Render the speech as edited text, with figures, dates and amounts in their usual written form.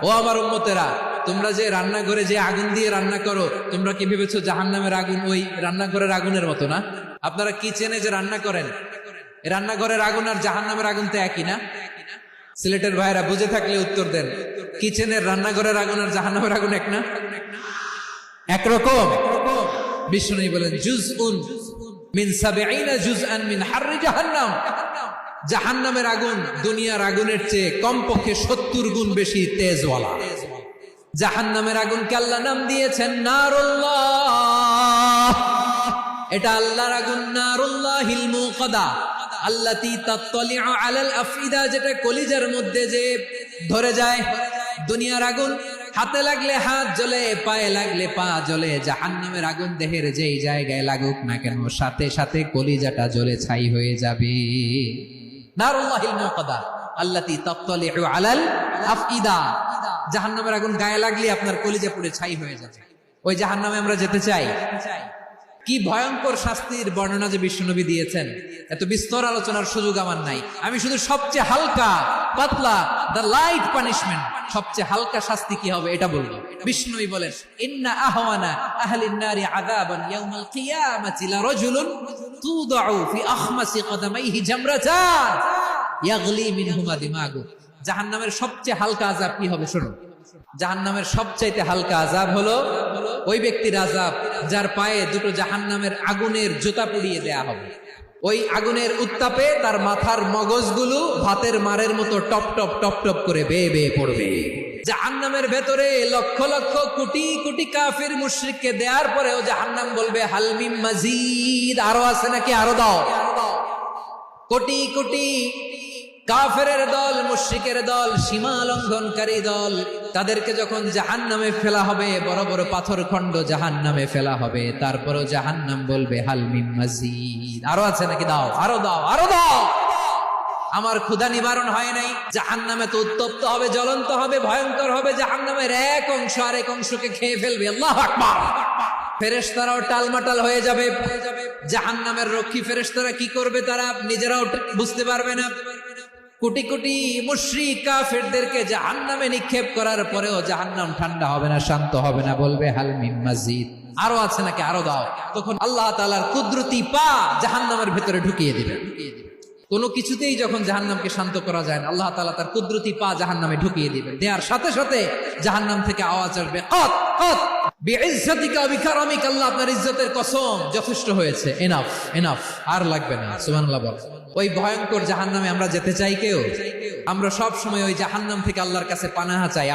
ও আমার উম্মতেরা, তোমরা যে রান্নাঘরে যে আগুন দিয়ে রান্না করো, তোমরা কি ভেবেছো জাহান্নামের আগুন ওই রান্নাঘরের আগুনের মতো না? আপনারা কিচেনে যে রান্না করেন, রান্নাঘরের আগুন আর জাহান্নামের আগুন তো একই না? সিলেটের ভাইরা বুঝে থাকলে উত্তর দেন। কিচেনের রান্নাঘরের আগুন আর জাহান্নামের আগুন এক না? একরকম। বিষ্ণু বলেন জুজউন মিন ৭০ জুজআন মিন হাররি জাহান্নাম। জাহান্নামের আগুন দুনিয়ার আগুনের চেয়ে কমপক্ষে ৭০ গুণ বেশি তেজওয়ালা। জাহান্নামের আগুনকে আল্লাহ নাম দিয়েছেন নারুল্লাহ। এটা আল্লাহর আগুন, নারুল্লাহিল মুকাদা আল্লাতী তাত্তালিউ আলাল আফইদা, যেটা কলিজার মধ্যে যে ধরে যায়। দুনিয়ার আগুন হাতে লাগলে হাত জ্বলে, পায়ে লাগলে পা জ্বলে। জাহান্নামের আগুন দেহের যেই জায়গায় লাগুক না কেন, সাথে সাথে কলিজাটা জ্বলে ছাই হয়ে যাবে। নারুল্লাহিল মুকাদা আল্লাতী তাত্তালিউ আলাল আফইদা। জাহান্নামের আগুন গায়ে লাগলে আপনার কলিজা পুড়ে ছাই হয়ে যাবে। ওই জাহান্নামে আমরা যেতে চাই? কি ভয়ঙ্কর শাস্তির বর্ণনা যে বিশ্বনবী দিয়েছেন, এত বিস্তর আলোচনার সুযোগ আমার নাই। আমি শুধু সবচেয়ে হালকা পাতলা, দ্য লাইট পানিশমেন্ট, সবচেয়ে হালকা শাস্তি কি হবে এটা বলবো। বিশ্বনবী বলেন ইন্না আহওয়ানা আহলিন নারি আযাবান ইয়াউমাল কিয়ামাতি লারাজুলুন তুদাউ ফি আখমাসি কদামাইহি জামরাতান ইয়াগলি মিনহুমা দিমাগু। জাহান্নামের সবচেয়ে হালকা আযাব কি হবে শুনুন। জাহান্নামের সবচাইতে হালকা আযাব হলো ওই ব্যক্তির আযাব যার পায়ে দুটো জাহান্নামের আগুনের জুতা পুড়িয়ে দেয়া হবে। ওই আগুনের উত্তাপে তার মাথার মগজগুলো ভাতের মারের মতো টপ টপ টপ টপ করে বেয়ে বেয়ে পড়বে। জাহান্নামের ভেতরে লক্ষ লক্ষ কোটি কোটি কাফির মুশরিককে দেওয়ার পরেও জাহান্নাম বলবে হাল মিন মাজিদ, আরো আছে নাকি, আরো দাও। কোটি কোটি কাফেরের দল, মুশরিকের দল, সীমা লঙ্ঘনকারী দল, তাদেরকে যখন জাহান্নামে ফেলা হবে, বড় বড় পাথর খণ্ড জাহান্নামে ফেলা হবে, তারপরও জাহান্নাম বলবে হাল মিন মাজিদ, আরো আছে নাকি, দাও, আরো দাও, আরো দাও। আমার ক্ষুধা নিবারণ হয় নাই। জাহান্নামে তো উত্তপ্ত হবে, জ্বলন্ত হবে, ভয়ঙ্কর হবে। জাহান্নামের এক অংশ আরেক অংশকে খেয়ে ফেলবে। আল্লাহু আকবার। ফেরেশতারাও টালমাটাল হয়ে যাবে। জাহান্নামের রক্ষী ফেরেশতারা কি করবে তারা নিজেরাও বুঝতে পারবে না। কোটি কোটি মুশরিক কাফেরদেরকে জাহান্নামে নিক্ষেপ করার পরেও জাহান্নাম ঠান্ডা হবে না, শান্ত হবে না, বলবে হাল মিন মাজিদ, আরো আছে নাকি, আরো দাও। তখন আল্লাহ তাআলার কুদরতি পা জাহান্নামের ভিতরে ঢুকিয়ে দিবেন। কোনো কিছুতেই যখন জাহান্নামকে শান্ত করা যায় না, আল্লাহ তাআলা তার কুদরতি পা জাহান্নামে ঢুকিয়ে দিবেন। দেওয়ার সাথে সাথে জাহান্নাম থেকে আওয়াজ আসবে কত কত বিইজ্জাতিকা ওয়া বিকারামিকা, আল্লাহ আপনার ইজ্জতের কসম, যথেষ্ট হয়েছে, এনাফ এনাফ, আর লাগবে না। সুবহানাল্লাহ বল। ওই ভয়ঙ্কর জাহান্নামে আমরা যেতে চাই কেউ? আমরা সব সময় ওই জাহান্নাম থেকে আল্লাহর কাছে পানাহা চাই।